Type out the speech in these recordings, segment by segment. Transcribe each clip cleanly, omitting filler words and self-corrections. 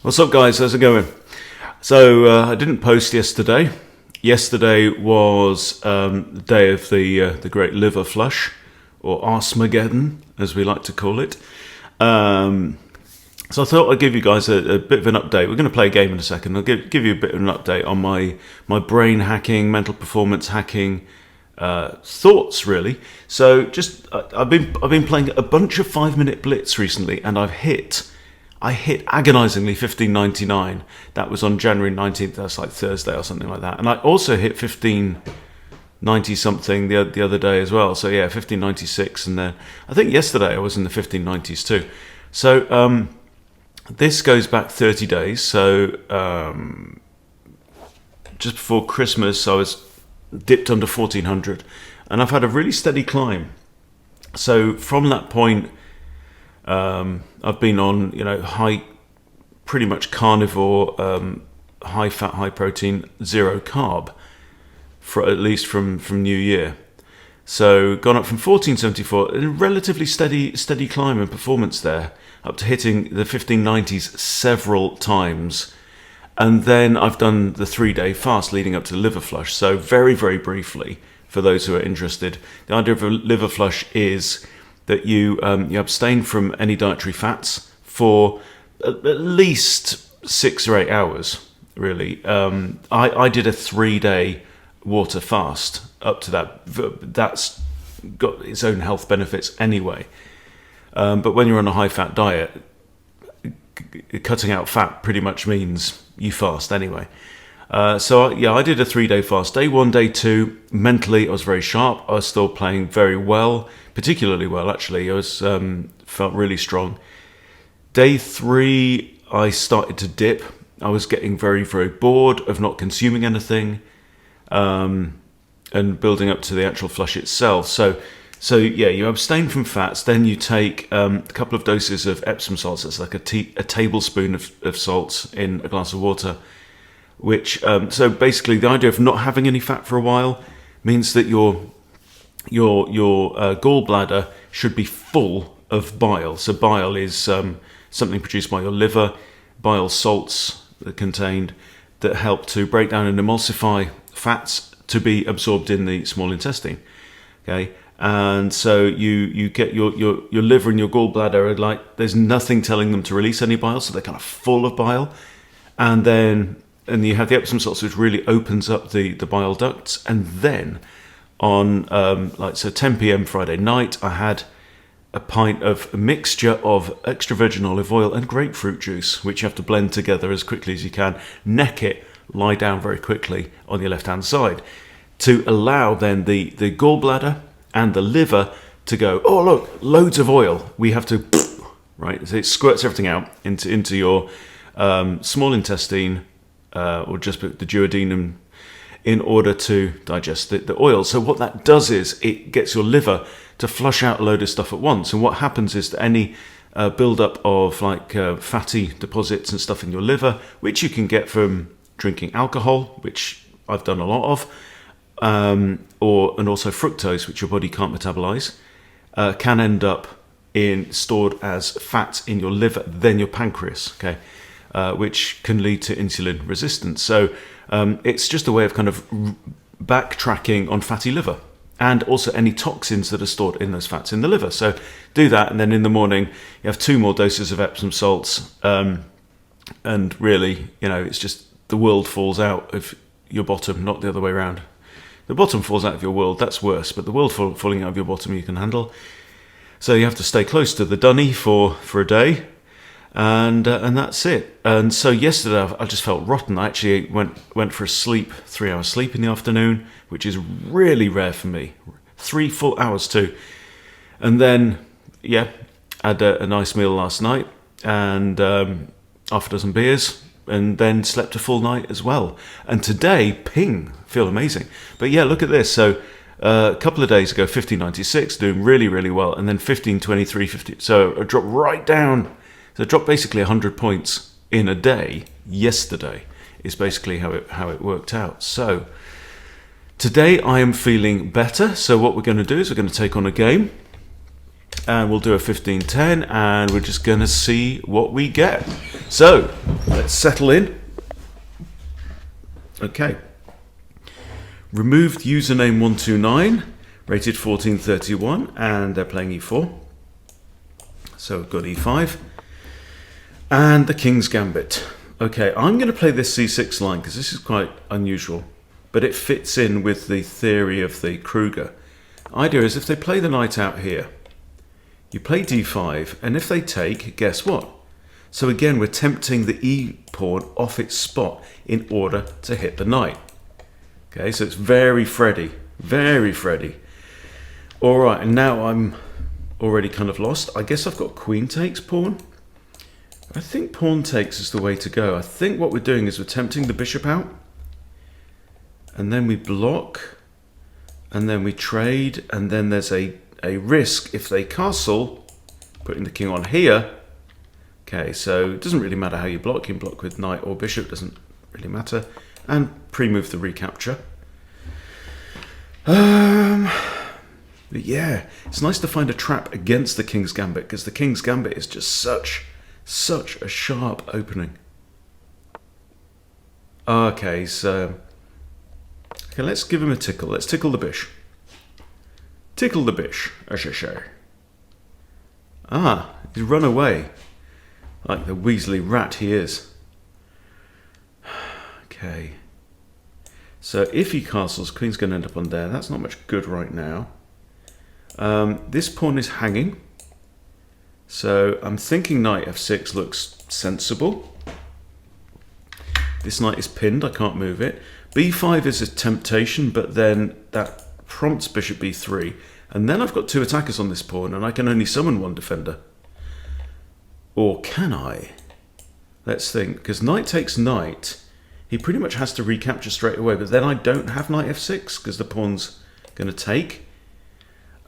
What's up, guys? How's it going? So I didn't post yesterday. Yesterday was the day of the great liver flush, or Arsmageddon, as we like to call it. So I thought I'd give you guys a bit of an update. We're going to play a game in a second. I'll give you a bit of an update on my brain hacking, mental performance hacking thoughts, really. So I've been playing a bunch of 5-minute blitz recently, and I hit agonizingly 1599. That was on January 19th. That's like Thursday or something like that. And I also hit 1590 something the other day as well. So yeah, 1596, and then I think yesterday I was in the 1590s too. So this goes back 30 days. So just before Christmas, I was dipped under 1400, and I've had a really steady climb. So from that point, I've been on, high, pretty much carnivore, high fat, high protein, zero carb, for at least from New Year. So gone up from 1474, a relatively steady climb and performance there, up to hitting the 1590s several times. And then I've done the 3-day fast leading up to the liver flush. So very, very briefly, for those who are interested, the idea of a liver flush is that you abstain from any dietary fats for at least 6 or 8 hours, really. I did a 3-day water fast up to that. That's got its own health benefits anyway. But when you're on a high-fat diet, cutting out fat pretty much means you fast anyway. So I did a 3-day fast. Day 1, day 2, mentally I was very sharp. I was still playing very well, particularly well actually. I was felt really strong. Day 3, I started to dip. I was getting very, very bored of not consuming anything, and building up to the actual flush itself. So yeah, you abstain from fats. Then you take a couple of doses of Epsom salts. It's like a tablespoon of salts in a glass of water. Which so basically the idea of not having any fat for a while means that your gallbladder should be full of bile. So bile is something produced by your liver, bile salts that contained that help to break down and emulsify fats to be absorbed in the small intestine. Okay, and so you get your liver and your gallbladder are like, there's nothing telling them to release any bile, so they're kind of full of bile, and you have the Epsom salts, which really opens up the bile ducts. And then on 10 p.m. Friday night, I had a pint of a mixture of extra virgin olive oil and grapefruit juice, which you have to blend together as quickly as you can. Neck it, lie down very quickly on your left-hand side, to allow then the gallbladder and the liver to go, oh look, loads of oil. We have to, right? So it squirts everything out into your small intestine, or just the duodenum, in order to digest the oil. So what that does is it gets your liver to flush out a load of stuff at once. And what happens is that any build-up of fatty deposits and stuff in your liver, which you can get from drinking alcohol, which I've done a lot of, and also fructose, which your body can't metabolize, can end up stored as fat in your liver, then your pancreas. Okay. Which can lead to insulin resistance. So it's just a way of kind of backtracking on fatty liver, and also any toxins that are stored in those fats in the liver. So do that, and then in the morning you have 2 more doses of Epsom salts, and really, it's just the world falls out of your bottom, not the other way around. The bottom falls out of your world, that's worse, but the world falling out of your bottom you can handle. So you have to stay close to the dunny for a day. And that's it. And so yesterday I just felt rotten. I actually went for a 3-hour sleep in the afternoon, which is really rare for me. 3 full hours too. And then had a nice meal last night, and half a dozen beers, and then slept a full night as well. And today, feel amazing. But yeah, look at this. So a couple of days ago, 1596, doing really, really well, and then 1523, 50. So I dropped right down. So I dropped basically 100 points in a day yesterday, is basically how it worked out. So today I am feeling better. So what we're going to do is we're going to take on a game. and we'll do a 15-10, and we're just going to see what we get. So, let's settle in. Okay. Removed username 129, rated 1431, and they're playing e4. So we've got e5. And the King's Gambit. Okay, I'm going to play this c6 line because this is quite unusual, but it fits in with the theory of the Kruger. Idea is if they play the knight out here, you play d5, and if they take, guess what? So again, we're tempting the e pawn off its spot in order to hit the knight. Okay, so it's very Freddy, very Freddy. All right, and now I'm already kind of lost. I guess I've got queen takes pawn. I think pawn takes is the way to go. I think what we're doing is we're tempting the bishop out, and then we block, and then we trade, and then there's a risk if they castle, putting the king on here. Okay, so it doesn't really matter how you block. You can block with knight or bishop, doesn't really matter. And pre-move the recapture. But yeah, it's nice to find a trap against the King's Gambit, because the King's Gambit is just such a sharp opening. Okay, so let's give him a tickle. Let's tickle the bish. Tickle the bish. Ah, he's run away. Like the Weasley rat he is. Okay. So if he castles, queen's going to end up on there. That's not much good right now. This pawn is hanging. So I'm thinking knight f6 looks sensible. This knight is pinned, I can't move it. b5 is a temptation, but then that prompts bishop b3. And then I've got two attackers on this pawn, and I can only summon one defender. Or can I? Let's think, because knight takes knight, he pretty much has to recapture straight away, but then I don't have knight f6 because the pawn's going to take.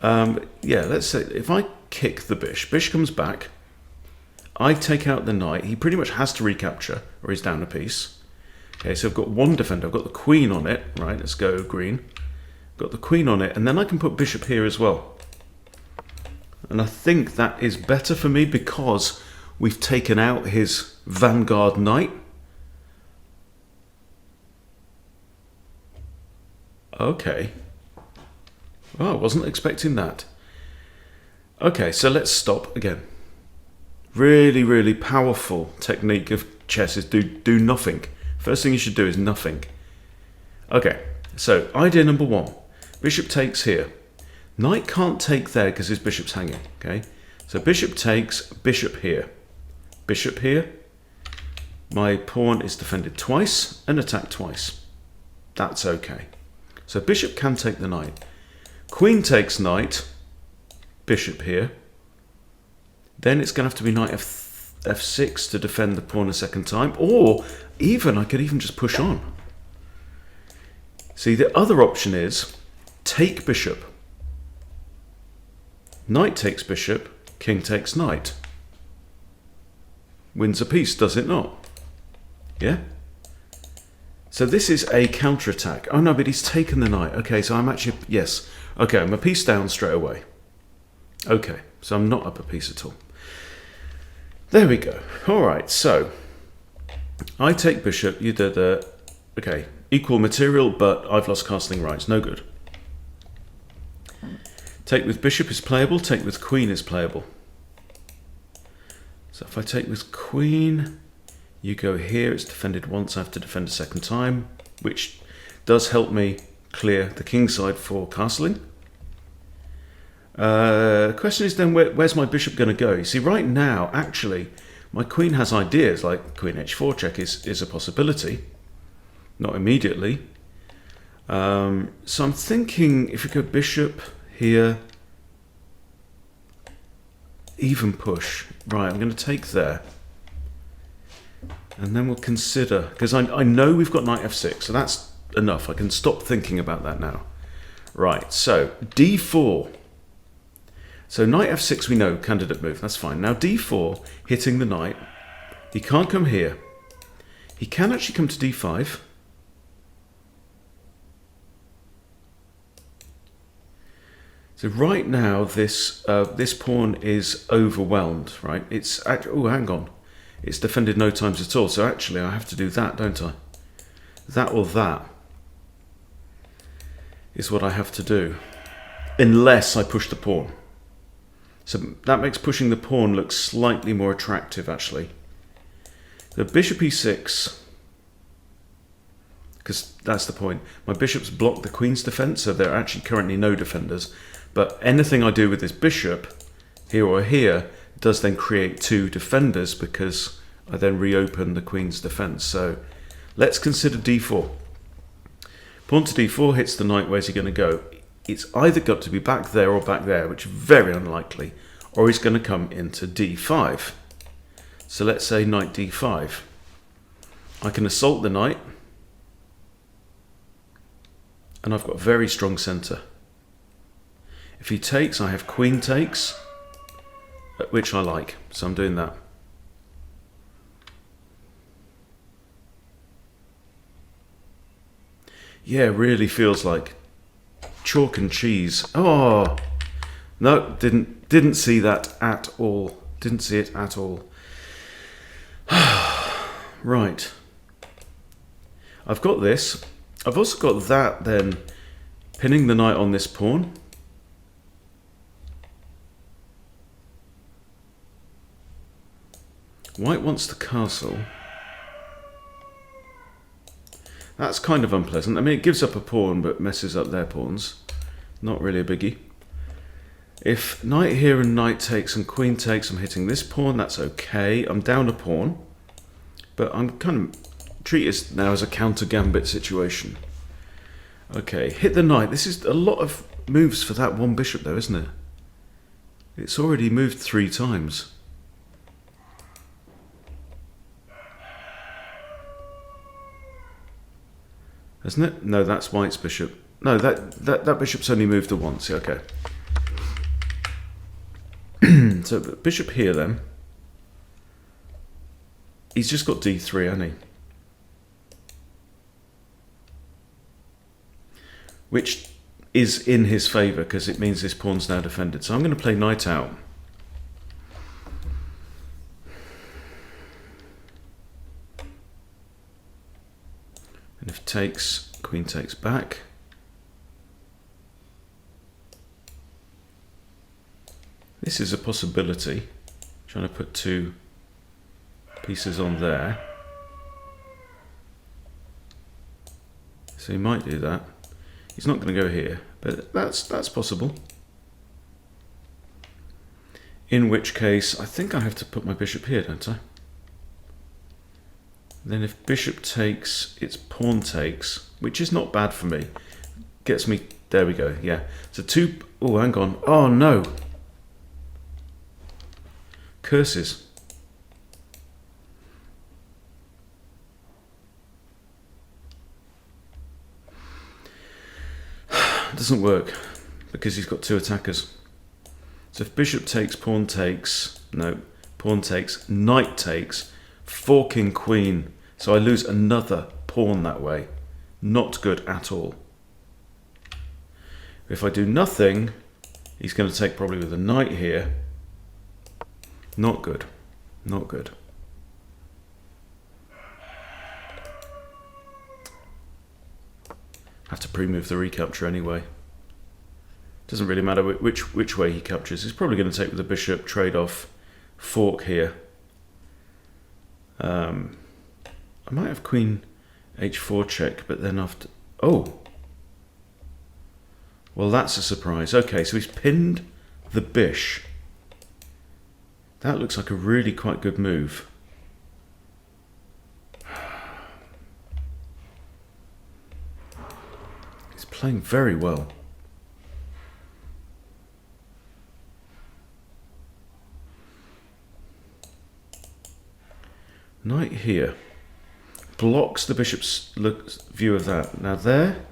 Yeah, let's say if I kick the bish comes back, I take out the knight, he pretty much has to recapture or he's down a piece. Okay, so I've got one defender, I've got the queen on it, right, let's go green. Got the queen on it, and then I can put bishop here as well. And I think that is better for me because we've taken out his vanguard knight. Okay. Oh, I wasn't expecting that. Okay, so let's stop again. Really, really powerful technique of chess is do nothing. First thing you should do is nothing. Okay, so idea number one. Bishop takes here. Knight can't take there because his bishop's hanging. Okay, so bishop takes, bishop here. Bishop here. My pawn is defended twice and attacked twice. That's okay. So bishop can take the knight. Queen takes knight. Bishop here. Then it's going to have to be knight f6 to defend the pawn a second time. Or even, I could even just push on. See, the other option is take bishop. Knight takes bishop. King takes knight. Wins a piece, does it not? Yeah? So this is a counterattack. Oh no, but he's taken the knight. Okay, so I'm actually, yes. Okay, I'm a piece down straight away. Okay, so I'm not up a piece at all. There we go. All right, so I take bishop, you did the, okay, equal material, but I've lost castling rights, no good. Take with bishop is playable, take with queen is playable. So if I take with queen, you go here, it's defended once, I have to defend a second time, which does help me clear the king side for castling. The question is then, where's my bishop going to go? You see, right now, actually, my queen has ideas, like queen h4 check is a possibility. Not immediately. So I'm thinking, if we go bishop here, even push. Right, I'm going to take there. And then we'll consider, because I know we've got knight f6, so that's enough. I can stop thinking about that now. Right, so d4. So knight f6 we know, candidate move, that's fine. Now d4, hitting the knight. He can't come here. He can actually come to d5. So right now, this pawn is overwhelmed, right? Oh, hang on. It's defended no times at all, so actually I have to do that, don't I? That or that is what I have to do, unless I push the pawn. So that makes pushing the pawn look slightly more attractive, actually. The bishop e6, because that's the point. My bishops block the queen's defense, so there are actually currently no defenders. But anything I do with this bishop, here or here, does then create two defenders because I then reopen the queen's defense. So let's consider d4. Pawn to d4 hits the knight. Where's he going to go? It's either got to be back there or back there, which is very unlikely, or he's going to come into d5. So let's say knight d5. I can assault the knight, and I've got a very strong centre. If he takes, I have queen takes, which I like, so I'm doing that. Yeah, really feels like chalk and cheese. Oh, no, didn't see that at all. Didn't see it at all. Right. I've got this. I've also got that then, pinning the knight on this pawn. White wants the castle. That's kind of unpleasant. I mean, it gives up a pawn, but messes up their pawns. Not really a biggie. If knight here and knight takes and queen takes, I'm hitting this pawn. That's okay. I'm down a pawn. But I'm kind of treat it now as a counter gambit situation. Okay, hit the knight. This is a lot of moves for that one bishop though, isn't it? It's already moved 3 times. Isn't it? No, that's white's bishop. No, that bishop's only moved once. Yeah, okay. So bishop here then. He's just got d3, hasn't he? Which is in his favour because it means this pawn's now defended. So I'm going to play knight out. And if takes, queen takes back. This is a possibility. Trying to put 2 pieces on there. So he might do that. He's not going to go here, but that's possible. In which case, I think I have to put my bishop here, don't I? Then if bishop takes, it's pawn takes, which is not bad for me. Gets me, there we go, yeah. So 2, oh, hang on. Oh, no. Curses. Doesn't work because he's got 2 attackers. So if bishop takes, pawn takes, no, pawn takes, knight takes, forking queen. So I lose another pawn that way. Not good at all. If I do nothing, he's going to take probably with a knight here. Not good. Not good. Have to pre-move the recapture anyway. Doesn't really matter which way he captures. He's probably going to take with the bishop, trade off, fork here. I might have queen h4 check, but then after... Oh! Well, that's a surprise. Okay, so he's pinned the bish. That looks like a really quite good move. He's playing very well. Knight here blocks the bishop's view of that. Now there,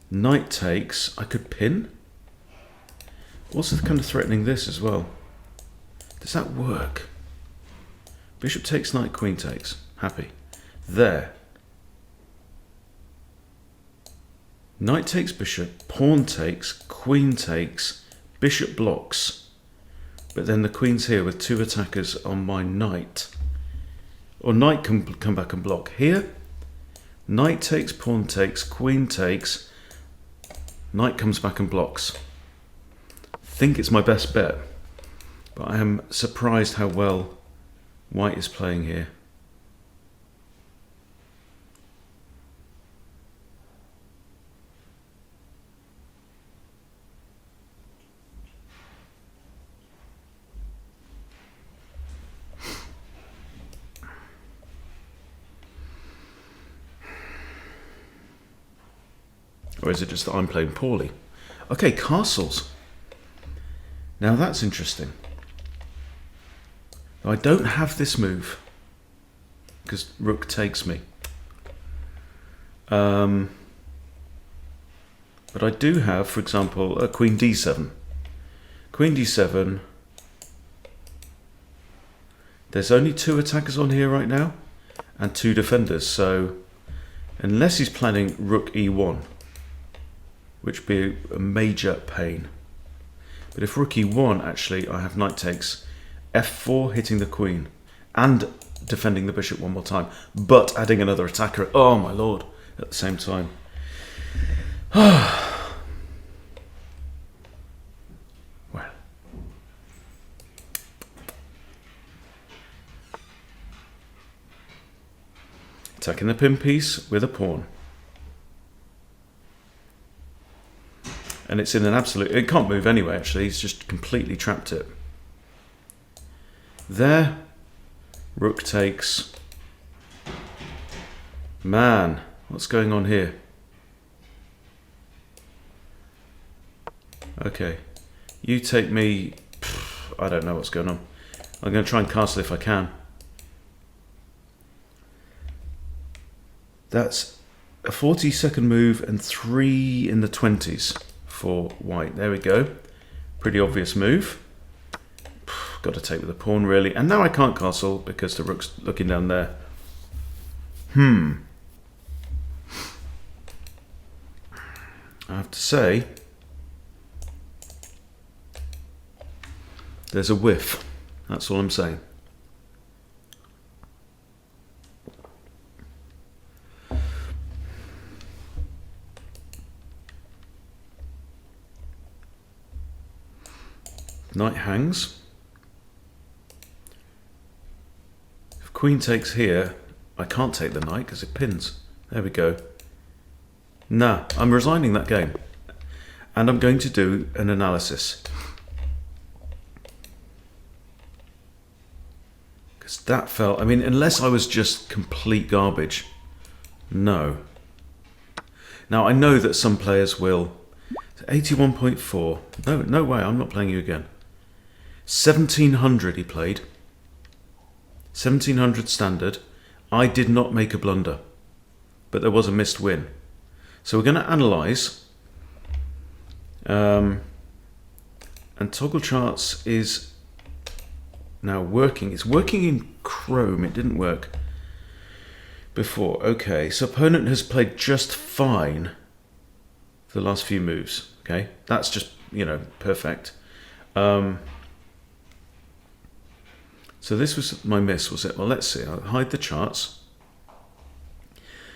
knight takes. I could pin. Also kind of threatening this as well. Does that work? Bishop takes, knight, queen takes. Happy. There. Knight takes bishop, pawn takes, queen takes, bishop blocks. But then the queen's here with two attackers on my knight. Or knight can come back and block. Here, knight takes, pawn takes, queen takes, knight comes back and blocks. I think it's my best bet. But I am surprised how well white is playing here. Or is it just that I'm playing poorly? Okay, castles. Now that's interesting. I don't have this move because rook takes me. But I do have, for example, a queen d7. Queen d7. There's only two attackers on here right now and two defenders. So unless he's planning rook e1, which would be a major pain. But if rook e1, actually, I have knight takes, f4 hitting the queen, and defending the bishop one more time, but adding another attacker, oh my lord, at the same time. Well. Attacking the pin piece with a pawn. And it's in an absolute... It can't move anyway, actually. He's just completely trapped it. There. Rook takes. Man, what's going on here? Okay. You take me... I don't know what's going on. I'm going to try and castle if I can. That's a 40-second move and 3 in the 20s. For white. There we go. Pretty obvious move. Got to take with the pawn really. And now I can't castle because the rook's looking down there. I have to say there's a whiff. That's all I'm saying. Knight hangs. If queen takes here, I can't take the knight because it pins. There we go. Nah, I'm resigning that game. And I'm going to do an analysis. Because that felt... I mean, unless I was just complete garbage. No. Now, I know that some players will... 81.4. No way, I'm not playing you again. 1700 he played. 1700 standard. I did not make a blunder. But there was a missed win. So we're going to analyse. And Toggle Charts is now working. It's working in Chrome. It didn't work before. Okay, so opponent has played just fine for the last few moves. Okay, that's just, perfect. So this was my miss, was it? Well, let's see. I'll hide the charts.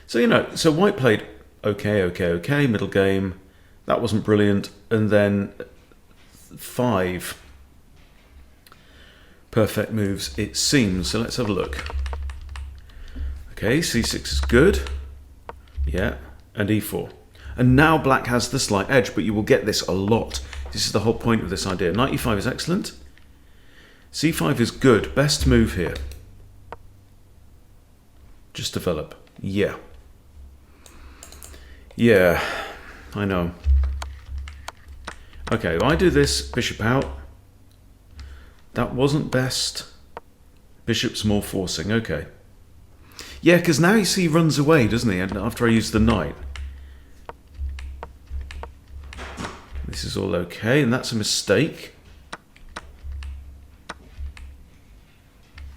So, so white played okay, middle game. That wasn't brilliant. And then 5 perfect moves, it seems. So let's have a look. Okay, c6 is good. Yeah, and e4. And now black has the slight edge, but you will get this a lot. This is the whole point of this idea. Knight e5 is excellent. c5 is good. Best move here. Just develop. Yeah. Yeah, I know. Okay, well, I do this, bishop out. That wasn't best. Bishop's more forcing, okay. Yeah, because now you see he runs away, doesn't he, after I use the knight. This is all okay, and that's a mistake.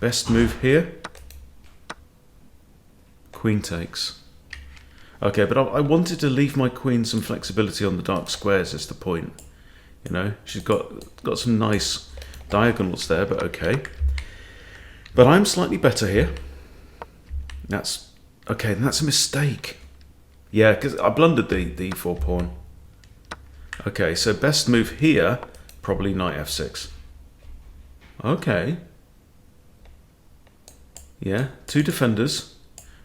Best move here. Queen takes. Okay, but I wanted to leave my queen some flexibility on the dark squares is the point. You know, she's got some nice diagonals there, but okay. But I'm slightly better here. That's okay, that's a mistake. Yeah, because I blundered the e4 pawn. Okay, so best move here, probably knight f6. Okay. Yeah, two defenders.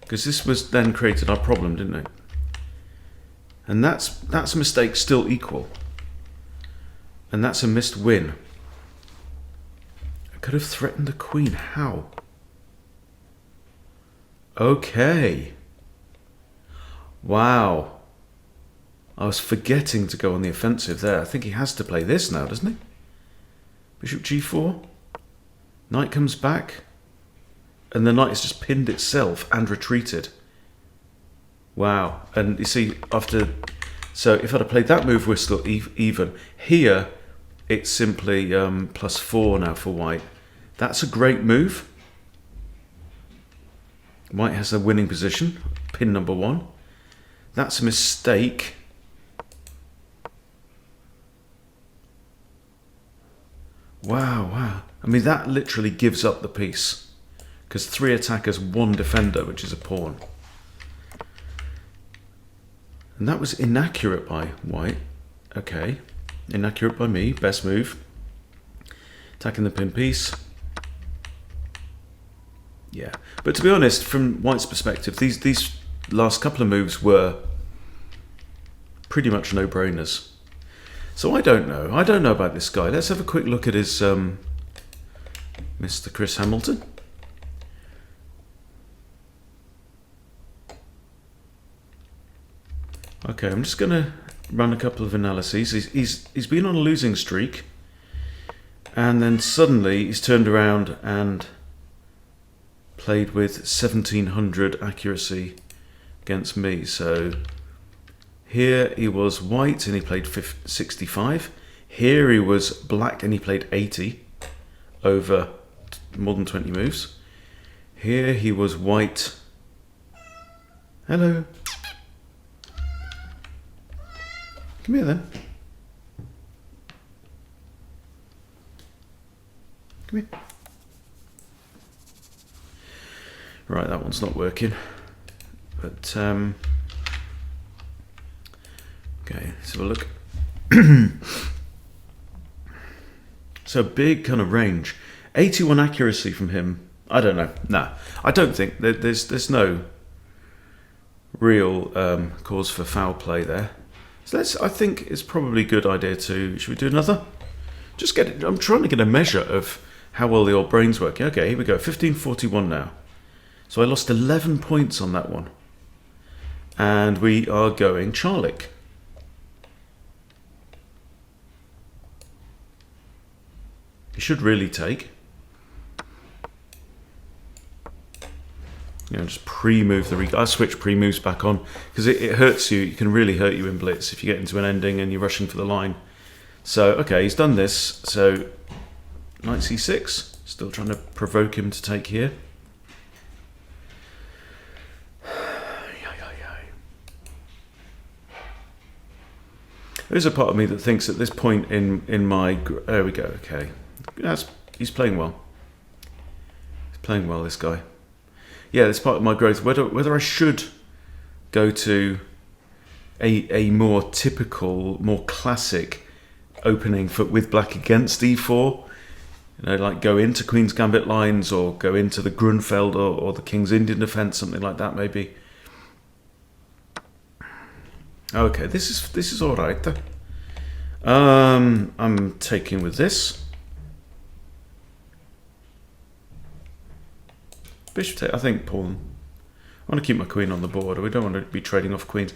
Because this was then created our problem, didn't it? And that's a mistake still equal. And that's a missed win. I could have threatened the queen. How? Okay. Wow. I was forgetting to go on the offensive there. I think he has to play this now, doesn't he? Bishop g4. Knight comes back. And the knight has just pinned itself and retreated. Wow. And you see, after... So if I'd have played that move, we're still even. Here, it's simply +4 now for white. That's a great move. White has a winning position. Pin number 1. That's a mistake. Wow, wow. I mean, that literally gives up the piece. Because 3 attackers, 1 defender, which is a pawn. And that was inaccurate by white. Okay. Inaccurate by me. Best move. Attacking the pin piece. Yeah. But to be honest, from white's perspective, these last couple of moves were pretty much no-brainers. So I don't know. I don't know about this guy. Let's have a quick look at his Mr. Chris Hamilton. Okay, I'm just going to run a couple of analyses. He's been on a losing streak, and then suddenly he's turned around and played with 1700 accuracy against me. So here he was white and he played 65. Here he was black and he played 80 over more than 20 moves. Here he was white. Hello. Come here then. Come here. Right, that one's not working. But, okay, let's have a look. So big kind of range. 81 accuracy from him. I don't know. Nah, I don't think. There's no real cause for foul play there. So I think it's probably a good idea to... Should we do another? Just get it. I'm trying to get a measure of how well the old brain's working. Okay, here we go. 1541 now. So I lost 11 points on that one. And we are going Charlik. He should really take. You know, just pre-move the... I switch pre-moves back on because it hurts you. It can really hurt you in blitz if you get into an ending and you're rushing for the line. So, okay, he's done this. So, knight c6. Still trying to provoke him to take here. There's a part of me that thinks at this point in my... There we go, okay. He's playing well. He's playing well, this guy. Yeah, this part of my growth, whether I should go to a more typical, more classic opening with black against e4, you know, like go into Queen's Gambit lines or go into the Grunfeld or the King's Indian defense, something like that maybe. Okay, this is all right. I'm taking with this. Bishop take, I think pawn. I want to keep my queen on the board. We don't want to be trading off queens.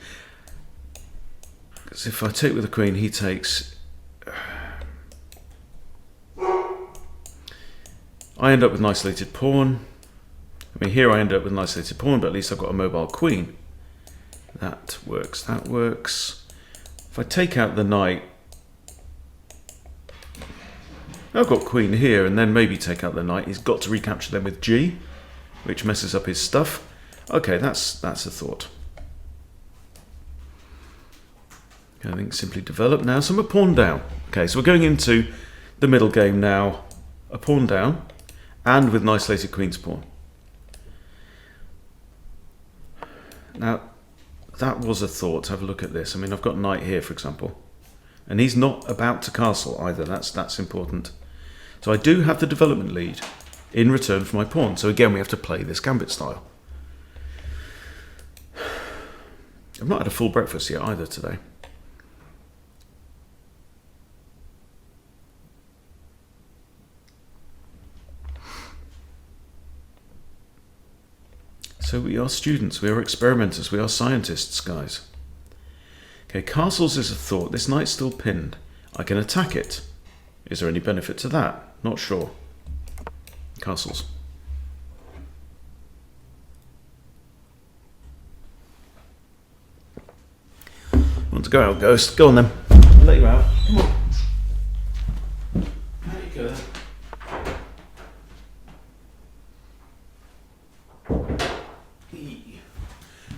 Because if I take with the queen, he takes... I end up with an isolated pawn. I mean, here I end up with an isolated pawn, but at least I've got a mobile queen. That works, that works. If I take out the knight, I've got queen here, and then maybe take out the knight. He's got to recapture them with G, which messes up his stuff. Okay, that's a thought. I think simply develop now. So I'm a pawn down. Okay, so we're going into the middle game now. A pawn down, and with an isolated queen's pawn. Now, that was a thought. Have a look at this. I mean, I've got knight here, for example. And he's not about to castle either. That's important. So I do have the development lead in return for my pawn. So again, we have to play this gambit style. I've not had a full breakfast yet either today. So we are students, we are experimenters, we are scientists, guys. Okay, castles is a thought. This knight's still pinned. I can attack it. Is there any benefit to that? Not sure. Castles. Want to go out, Ghost? Go on then. I'll let you out. Come on. There you go.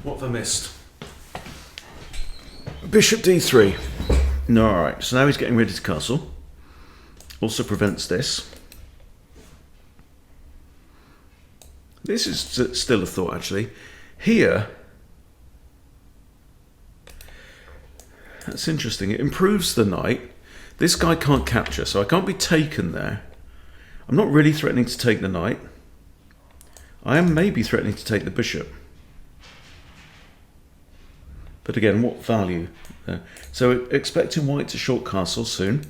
What have I missed? Bishop d3. No, alright, so now he's getting ready to castle. Also prevents this. This is still a thought, actually. Here, that's interesting. It improves the knight. This guy can't capture, so I can't be taken there. I'm not really threatening to take the knight. I am maybe threatening to take the bishop. But again, what value? So expecting white to short castle soon.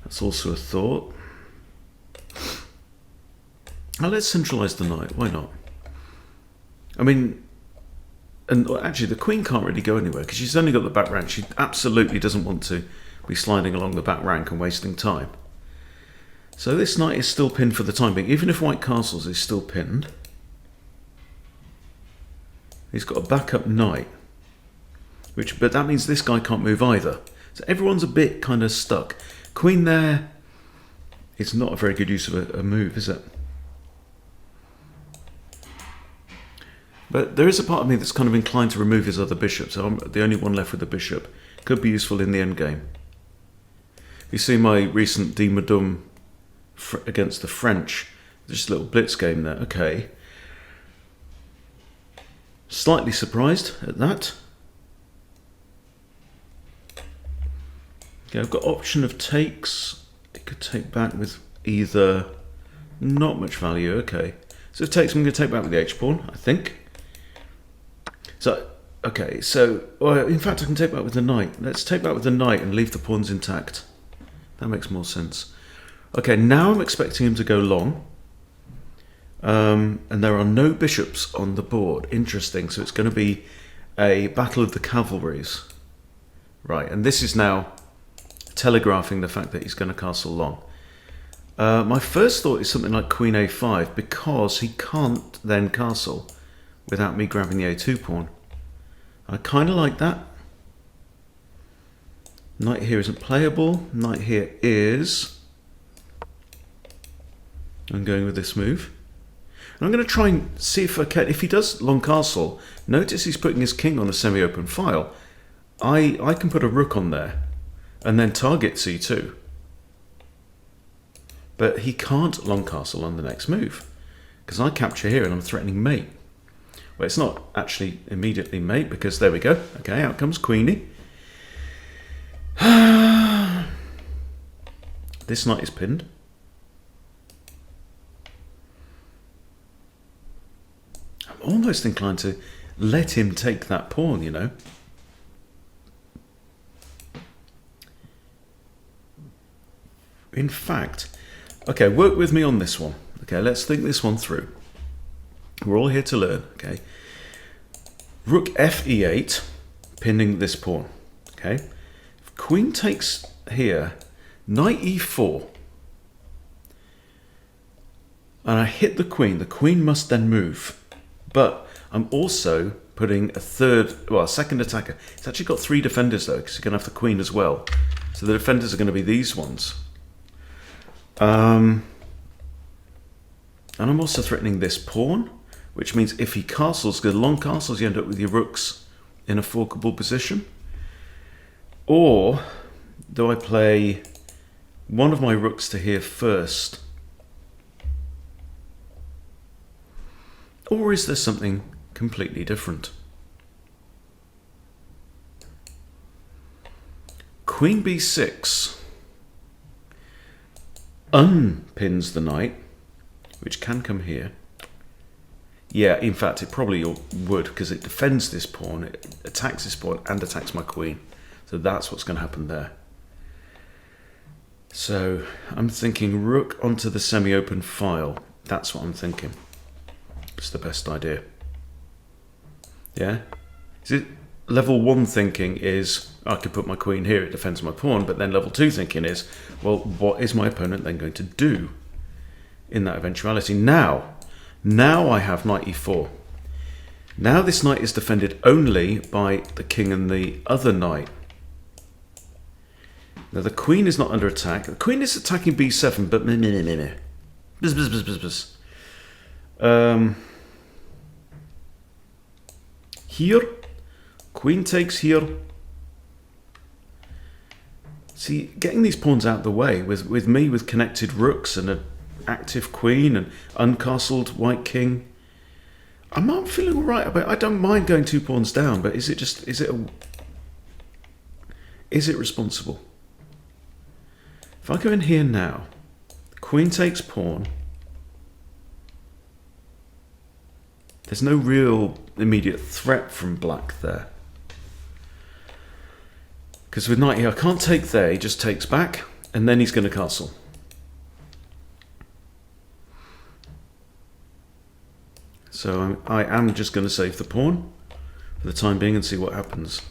That's also a thought. Now let's centralise the knight. Why not? I mean, and actually the queen can't really go anywhere because she's only got the back rank. She absolutely doesn't want to be sliding along the back rank and wasting time. So this knight is still pinned for the time being. Even if white castles, he's still pinned. He's got a backup knight, but that means this guy can't move either. So everyone's a bit kind of stuck. Queen there, it's not a very good use of a move, is it? But there is a part of me that's kind of inclined to remove his other bishop, so I'm the only one left with the bishop. Could be useful in the endgame. You see my recent Dima Dum against the French, just a little blitz game there. Okay. Slightly surprised at that. Okay, I've got option of takes. It could take back with either. Not much value. Okay. So if it takes, I'm going to take back with the H-pawn, I think. So, okay, so, well, in fact, I can take back with the knight. Let's take back with the knight and leave the pawns intact. That makes more sense. Okay, now I'm expecting him to go long. And there are no bishops on the board. Interesting. So it's going to be a battle of the cavalries. Right, and this is now telegraphing the fact that he's going to castle long. My first thought is something like Queen A5 because he can't then castle without me grabbing the A2 pawn. I kind of like that. Knight here isn't playable. Knight here is. I'm going with this move. And I'm going to try and see if I can. If he does long castle, notice he's putting his king on a semi-open file. I can put a rook on there and then target C2. But he can't long castle on the next move because I capture here and I'm threatening mate. Well, it's not actually immediately mate because there we go. Okay, out comes Queenie. This knight is pinned. I'm almost inclined to let him take that pawn, you know. In fact, okay, work with me on this one. Okay, let's think this one through. We're all here to learn, okay? Rook Fe8, pinning this pawn, okay? If Queen takes here, Knight E4, and I hit the Queen must then move. But I'm also putting a second attacker. It's actually got 3 defenders though, because you're going to have the queen as well. So the defenders are going to be these ones. And I'm also threatening this pawn, which means if he castles, because long castles, you end up with your rooks in a forkable position. Or do I play one of my rooks to here first? Or is there something completely different? Queen b6 unpins the knight, which can come here. Yeah, in fact, it probably would, because it defends this pawn, it attacks this pawn, and attacks my queen. So that's what's going to happen there. So I'm thinking rook onto the semi-open file. That's what I'm thinking. It's the best idea. Yeah? Is it level 1 thinking is, I could put my queen here, it defends my pawn, but then level 2 thinking is, well, what is my opponent then going to do in that eventuality? Now I have knight e4. Now this knight is defended only by the king and the other knight. Now the queen is not under attack. The queen is attacking b7, but here, queen takes here. See, getting these pawns out of the way with me with connected rooks and an active queen and uncastled white king, I'm not feeling all right about it. I don't mind going 2 pawns down, but is it responsible? If I go in here now, queen takes pawn. There's no real immediate threat from black there. Because with knight here, I can't take there, he just takes back, and then he's going to castle. So I am just going to save the pawn for the time being and see what happens.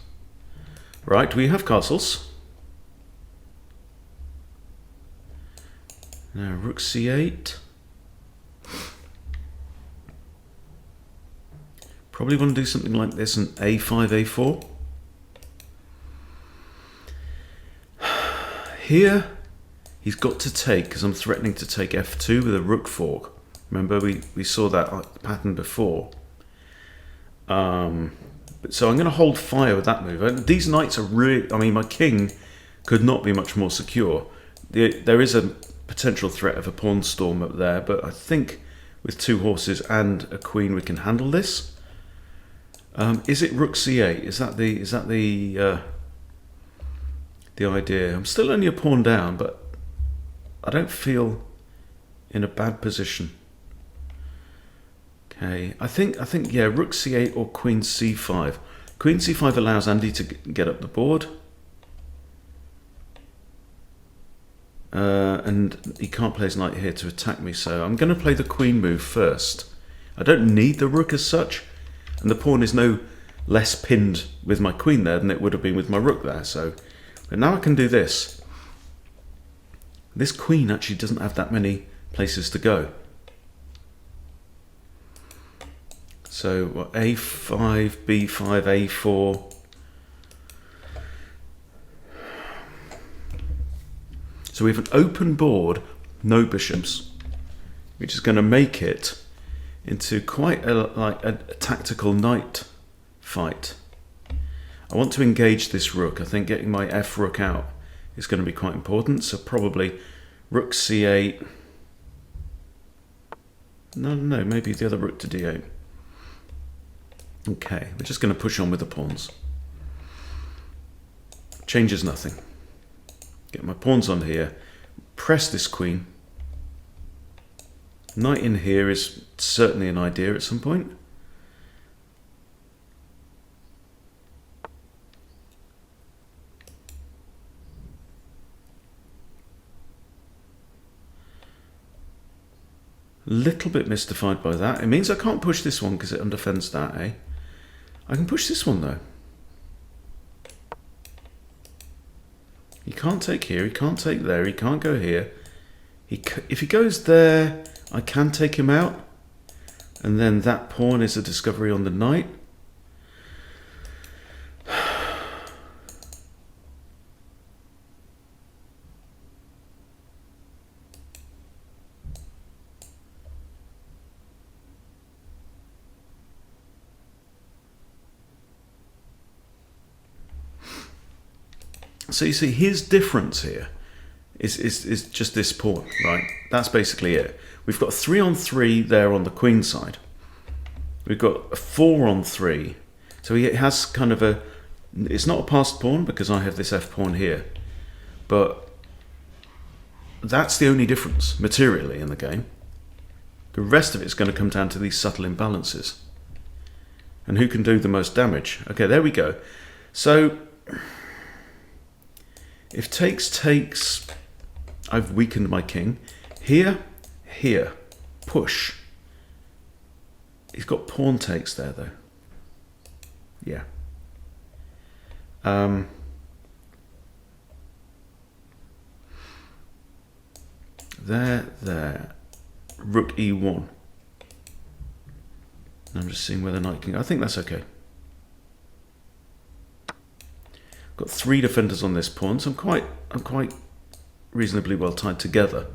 Right, we have castles. Now rook c8. Probably want to do something like this and a5, a4. Here, he's got to take, because I'm threatening to take f2 with a rook fork. Remember, we saw that pattern before. So I'm going to hold fire with that move. These knights are really, I mean, my king could not be much more secure. There is a potential threat of a pawn storm up there, but I think with 2 horses and a queen we can handle this. Is it rook c8? Is that the idea? I'm still only a pawn down, but I don't feel in a bad position. Okay, I think yeah, rook c8 or queen c5. Queen c5 allows Andy to get up the board. And he can't play his knight here to attack me, so I'm going to play the queen move first. I don't need the rook as such, and the pawn is no less pinned with my queen there than it would have been with my rook there. So, but now I can do this. This queen actually doesn't have that many places to go. So what, a5, b5, a4. So we have an open board, no bishops, which is going to make it into quite a tactical knight fight. I want to engage this rook. I think getting my f rook out is going to be quite important. So probably rook c8. No, maybe the other rook to d8. Okay, we're just going to push on with the pawns. Changes nothing. Get my pawns on here. Press this queen. Knight in here is certainly an idea at some point. Little bit mystified by that. It means I can't push this one because it undefends that, eh? I can push this one though. He can't take here, he can't take there, he can't go here. If he goes there, I can take him out. And then that pawn is a discovery on the knight. So you see, his difference here is just this pawn, right? That's basically it. We've got 3 on 3 there on the queen side. We've got a 4 on 3. So he has kind of a... It's not a passed pawn because I have this f pawn here. But that's the only difference materially in the game. The rest of it's going to come down to these subtle imbalances. And who can do the most damage? Okay, there we go. So if takes, I've weakened my king. Here, push. He's got pawn takes there though. Yeah. There. Rook e1. I'm just seeing where the knight can go. I think that's okay. Got 3 defenders on this pawn, so I'm quite reasonably well tied together.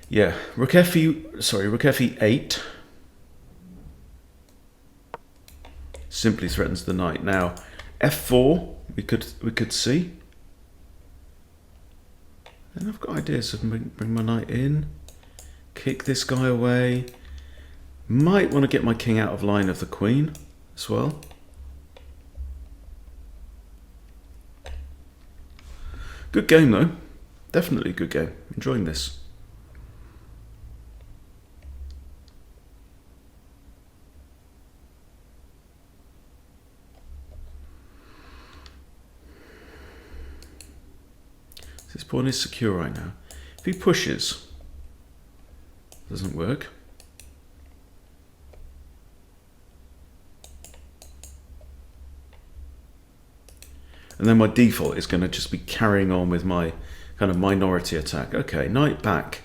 Yeah, rook e8 simply threatens the knight. Now, f4 we could see. And I've got ideas of bring my knight in, kick this guy away. Might want to get my king out of line of the queen as well. Good game though. Definitely a good game. Enjoying this. This pawn is secure right now. If he pushes, doesn't work. And then my default is going to just be carrying on with my kind of minority attack. Okay, knight back.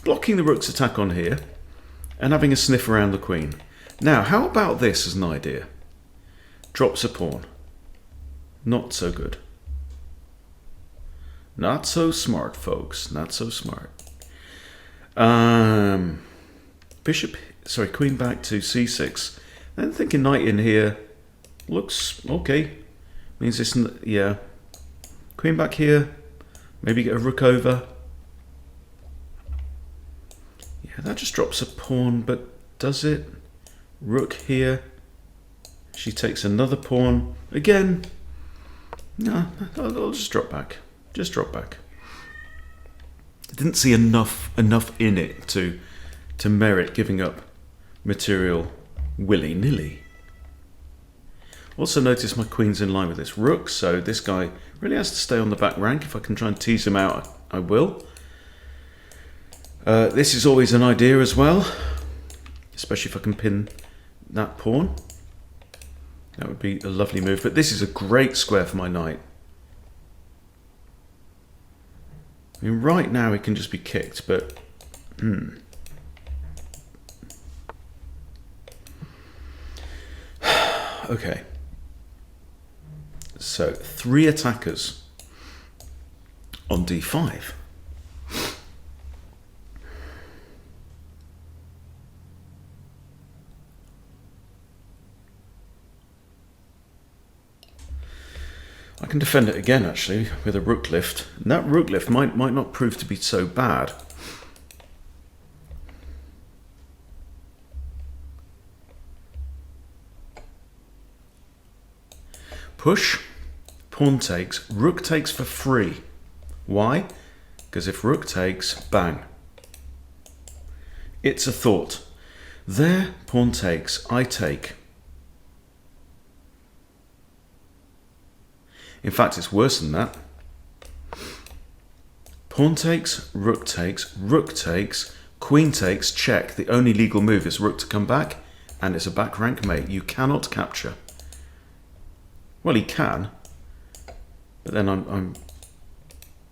Blocking the rook's attack on here and having a sniff around the queen. Now, how about this as an idea? Drops a pawn. Not so good. Not so smart, folks. Not so smart. Queen back to c6. Then thinking knight in here looks okay. Means this, yeah. Queen back here. Maybe get a rook over. Yeah, that just drops a pawn, but does it? Rook here. She takes another pawn. Again. No, I'll just drop back. Just drop back. I didn't see enough in it to merit giving up material willy-nilly. Also notice my queen's in line with this rook, so this guy really has to stay on the back rank. If I can try and tease him out, I will. This is always an idea as well, especially if I can pin that pawn. That would be a lovely move, but this is a great square for my knight. I mean, right now it can just be kicked, but... Okay. So, 3 attackers on d5. I can defend it again, actually, with a rook lift. And that rook lift might not prove to be so bad. Push, pawn takes, rook takes for free. Why? Because if rook takes, bang. It's a thought. There, pawn takes, I take. In fact, it's worse than that. Pawn takes, rook takes, queen takes, check. The only legal move is rook to come back, and it's a back rank mate. You cannot capture. Well, he can, but then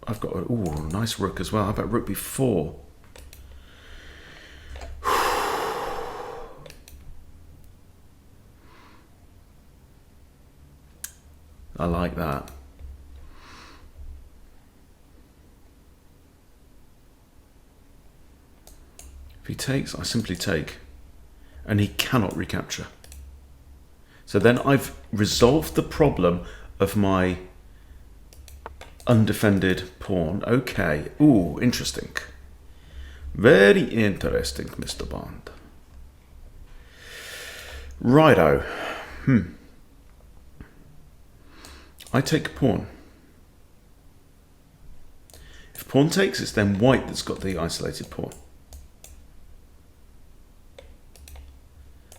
I've got a nice rook as well. How about rook b4? I like that. If he takes, I simply take, and he cannot recapture. So then I've resolved the problem of my undefended pawn. Okay. Ooh, interesting. Very interesting, Mr. Bond. Righto. I take a pawn. If pawn takes, it's then white that's got the isolated pawn.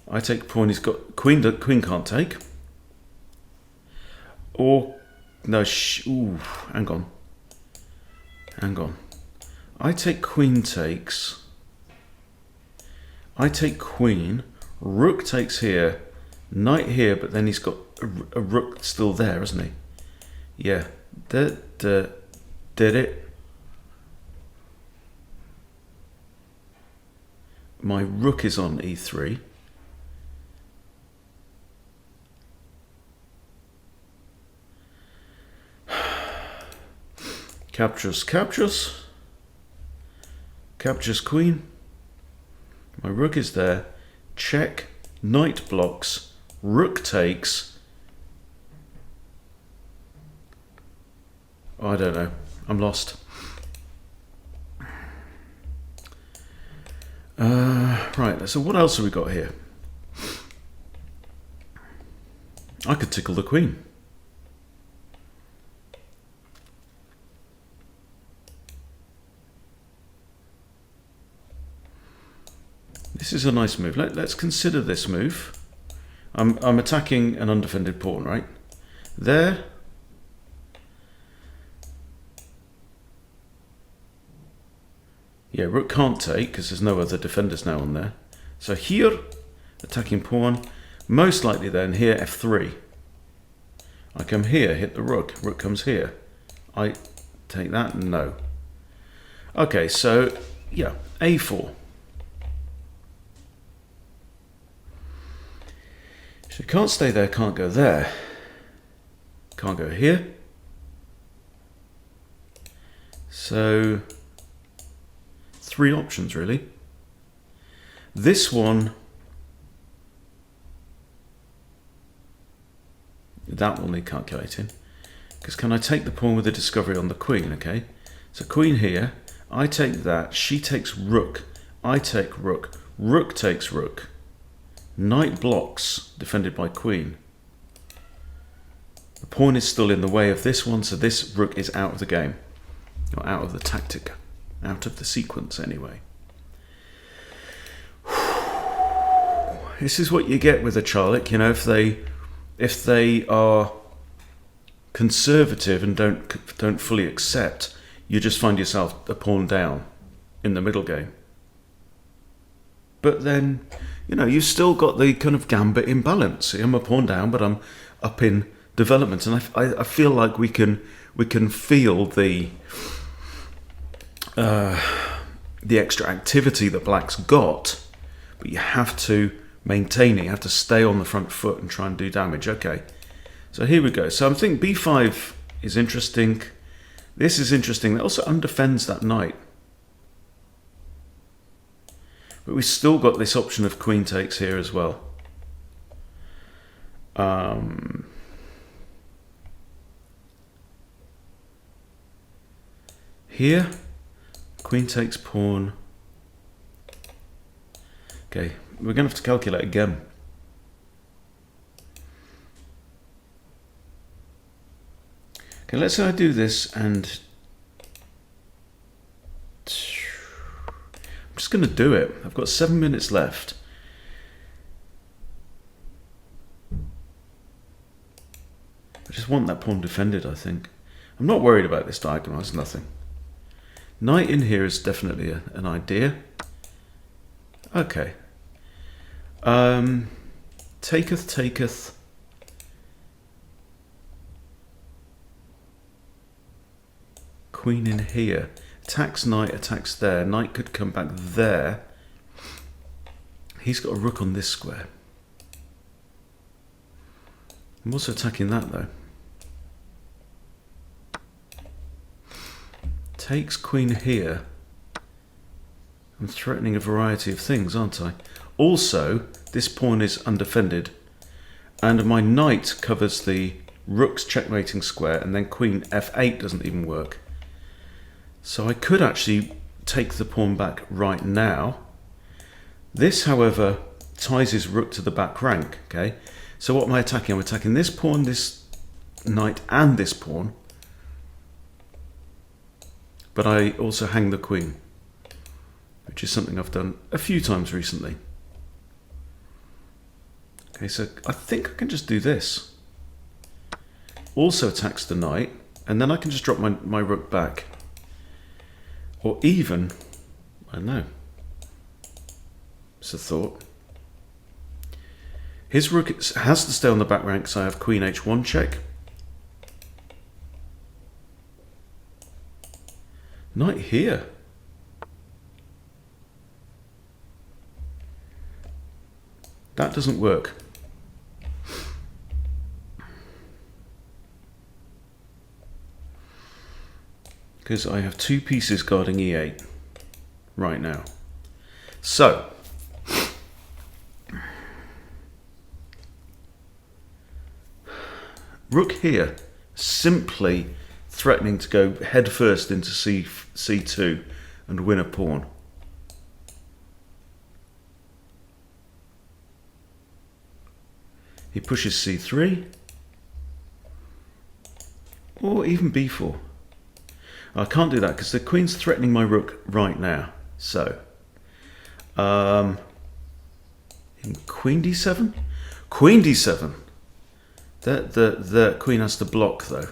I take a pawn, he's got queen. Queen can't take. Or no, ooh, hang on. I take queen takes. I take queen. Rook takes here. Knight here, but then he's got a rook still there, hasn't he? Yeah. Did it. My rook is on e3. Captures queen. My rook is there. Check. Knight blocks. Rook takes. Oh, I don't know. I'm lost. Right, so what else have we got here? I could tickle the queen. This is a nice move. Let's consider this move. I'm attacking an undefended pawn, right? There. Yeah, rook can't take because there's no other defenders now on there. So here, attacking pawn. Most likely then, here, f3. I come here, hit the rook. Rook comes here. I take that, no. Okay, so, yeah, a4. So can't stay there, can't go there. Can't go here. So, 3 options really. This one, that will need calculating. Because can I take the pawn with a discovery on the queen, okay? So queen here, I take that, she takes rook, I take rook, rook takes rook. Knight blocks, defended by queen. The pawn is still in the way of this one, so this rook is out of the game. Or out of the tactic. Out of the sequence, anyway. This is what you get with a Charlik, you know, if they are conservative and don't fully accept, you just find yourself a pawn down in the middle game. But then, you know, you've still got the kind of gambit imbalance. I'm a pawn down, but I'm up in development, and I feel like we can feel the extra activity that Black's got, but you have to maintain it. You have to stay on the front foot and try and do damage. Okay, so here we go. So I think b5 is interesting. This is interesting. That also undefends that knight. But we've still got this option of queen takes here as well. Here, queen takes pawn. Okay, we're going to have to calculate again. Okay, let's say I do this and I'm just going to do it. I've got 7 minutes left. I just want that pawn defended, I think. I'm not worried about this diagonal, it's nothing. Knight in here is definitely an idea. Okay. Taketh. Queen in here. Attacks knight, attacks there. Knight could come back there. He's got a rook on this square. I'm also attacking that though. Takes queen here. I'm threatening a variety of things, aren't I? Also, this pawn is undefended, and my knight covers the rook's checkmating square, and then queen f8 doesn't even work. So I could actually take the pawn back right now. This, however, ties his rook to the back rank. Okay, so what am I attacking? I'm attacking this pawn, this knight, and this pawn. But I also hang the queen, which is something I've done a few times recently. Okay, so I think I can just do this. Also attacks the knight, and then I can just drop my rook back. Or even, I don't know, it's a thought. His rook has to stay on the back rank, so I have queen h1 check. Knight here. That doesn't work. Because I have two pieces guarding e8 right now. So, rook here, simply threatening to go head first into c2 and win a pawn. He pushes c3, or even b4. I can't do that because the queen's threatening my rook right now. So, in queen d7? Queen d7. The queen has to block though.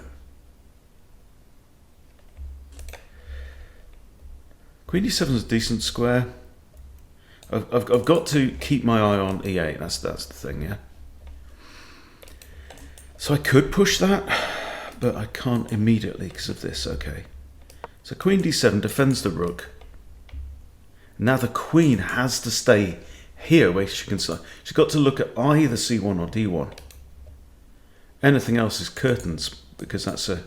Queen d7 is a decent square. I've got to keep my eye on e8. That's the thing, yeah. So I could push that, but I can't immediately because of this. Okay. So queen d7 defends the rook. Now the queen has to stay here where she can. She's got to look at either c1 or d1. Anything else is curtains because that's a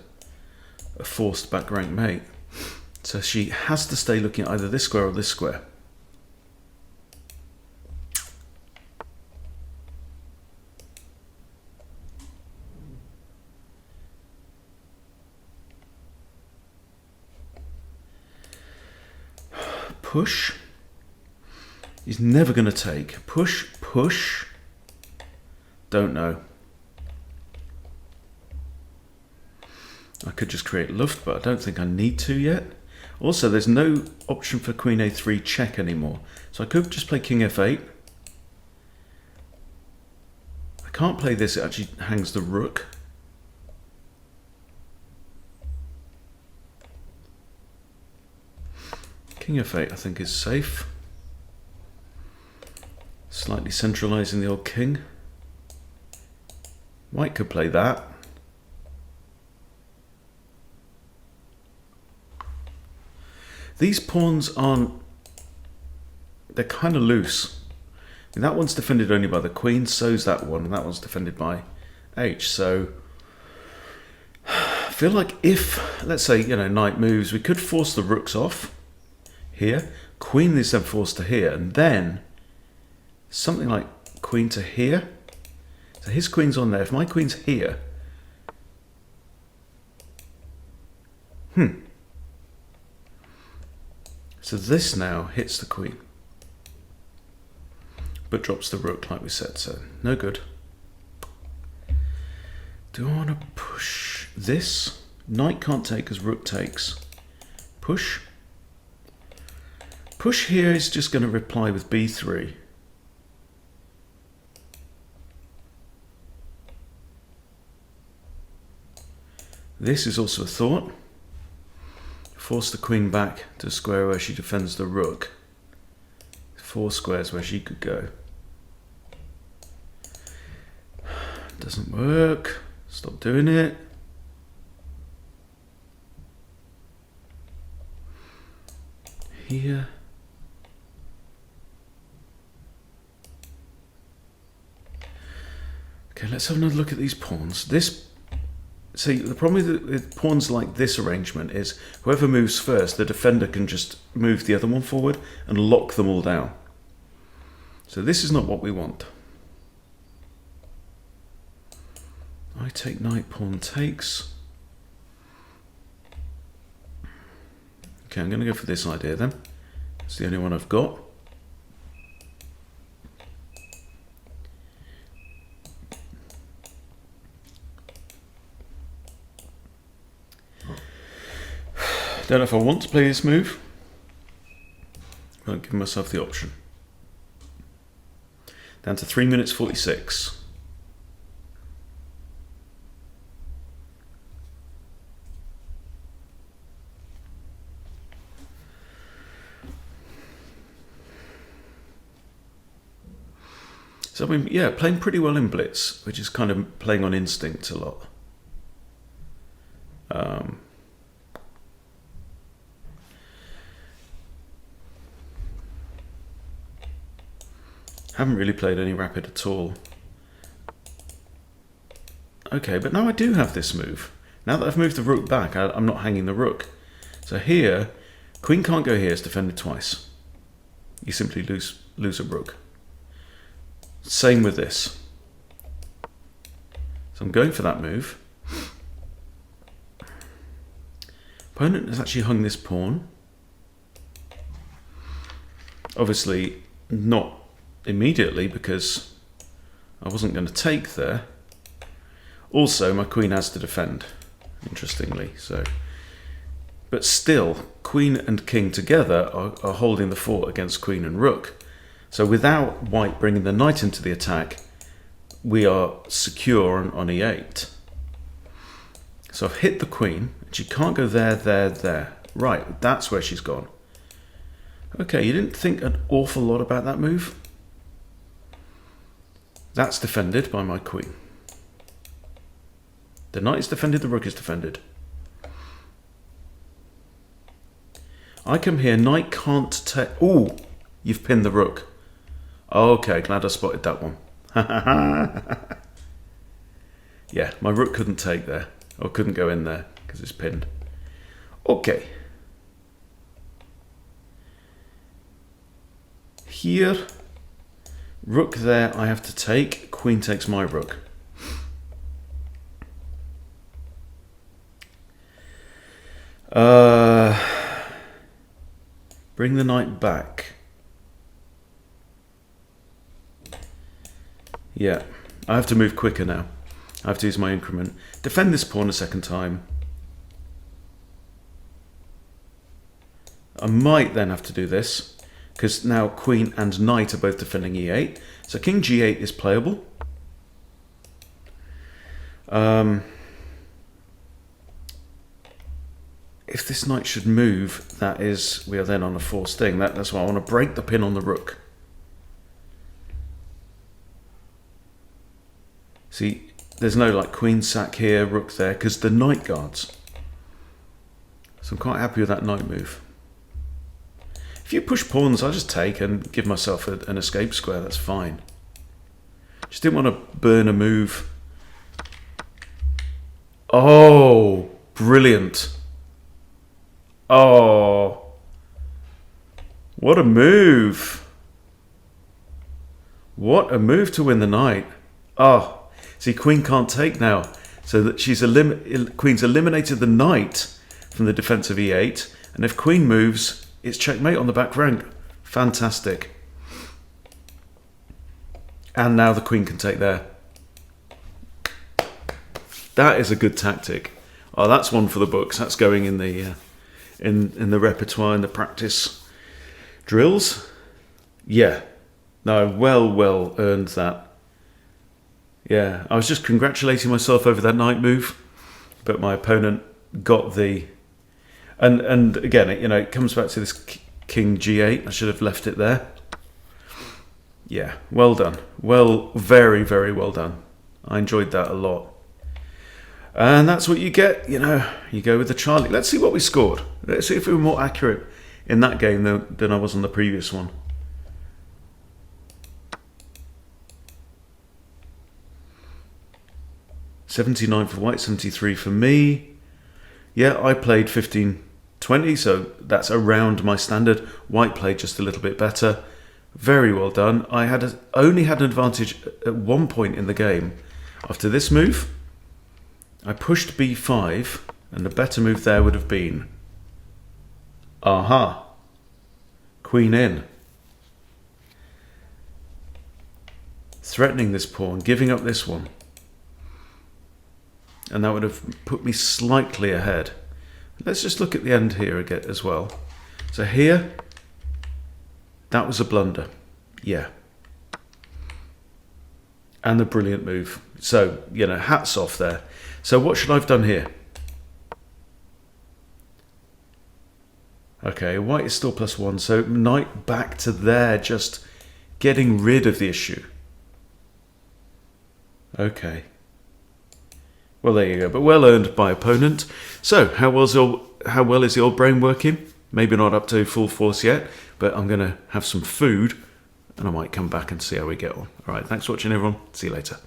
forced back rank mate. So she has to stay looking at either this square or this square. Push. He's never going to take. Push, push. Don't know. I could just create Luft, but I don't think I need to yet. Also, there's no option for queen a3 check anymore. So I could just play king f8. I can't play this, it actually hangs the rook. King f8 I think is safe. Slightly centralizing the old king. White could play that. These pawns aren't, they're kind of loose. I mean, that one's defended only by the queen, so's that one, and that one's defended by h. So I feel like if, let's say, knight moves, we could force the rooks off here. Queen is then forced to here, and then something like queen to here. So his queen's on there. If my queen's here, so this now hits the queen, but drops the rook like we said, so no good. Do I want to push this? Knight can't take as rook takes. Push. Push here is just going to reply with b3. This is also a thought. Force the queen back to a square where she defends the rook. 4 squares where she could go. Doesn't work. Stop doing it. Here. Okay, let's have another look at these pawns. See, the problem with pawns like this arrangement is whoever moves first, the defender can just move the other one forward and lock them all down. So this is not what we want. I take knight, pawn takes. Okay, I'm going to go for this idea then. It's the only one I've got. Don't know if I want to play this move. I'll give myself the option. Down to 3 minutes 46. So I mean, yeah, playing pretty well in Blitz, which is kind of playing on instinct a lot. Haven't really played any rapid at all. Okay, but now I do have this move. Now that I've moved the rook back, I'm not hanging the rook. So here, queen can't go here, it's defended twice. You simply lose a rook. Same with this. So I'm going for that move. Opponent has actually hung this pawn. Obviously not immediately because I wasn't going to take there. Also, my queen has to defend, interestingly. But still, queen and king together are holding the fort against queen and rook. So without white bringing the knight into the attack, we are secure on e8. So I've hit the queen, and she can't go there, there, there. Right, that's where she's gone. Okay, you didn't think an awful lot about that move? That's defended by my queen. The knight is defended, the rook is defended. I come here, knight can't take... Ooh, you've pinned the rook. Okay, glad I spotted that one. Yeah, my rook couldn't take there, or couldn't go in there, because it's pinned. Okay. Here, rook there I have to take, queen takes my rook. Bring the knight back. Yeah, I have to move quicker now. I have to use my increment. Defend this pawn a second time. I might then have to do this, because now queen and knight are both defending e8. So king g8 is playable. If this knight should move, that is, we are then on a forced thing. That's why I want to break the pin on the rook. See, there's no like queen sack here, rook there, because the knight guards. So I'm quite happy with that knight move. If you push pawns, I'll just take and give myself an escape square, that's fine. Just didn't want to burn a move. Oh, brilliant. Oh, what a move. What a move to win the knight. Oh, see, queen can't take now. So that queen's eliminated the knight from the defense of e8. And if queen moves, it's checkmate on the back rank. Fantastic. And now the queen can take there. That is a good tactic. Oh, that's one for the books. That's going in the in the repertoire, in the practice drills. Yeah. No, well earned that. Yeah, I was just congratulating myself over that knight move, but my opponent got the... And again, it comes back to this king g8. I should have left it there. Yeah, well done. Well, very, very well done. I enjoyed that a lot. And that's what you get, you go with the Charlie. Let's see what we scored. Let's see if we were more accurate in that game than I was on the previous one. $79 for white, 73 for me. Yeah, I played 15-20, so that's around my standard. White played just a little bit better. Very well done. I only had an advantage at one point in the game. After this move, I pushed b5, and the better move there would have been, aha, queen in. Threatening this pawn, giving up this one. And that would have put me slightly ahead. Let's just look at the end here again as well. So here, that was a blunder. Yeah. And a brilliant move. So, hats off there. So what should I have done here? Okay, white is still +1, so knight back to there, just getting rid of the issue. Okay. Well, there you go, but well earned by opponent. So, how well is the old brain working? Maybe not up to full force yet, but I'm going to have some food, and I might come back and see how we get on. All right, thanks for watching, everyone. See you later.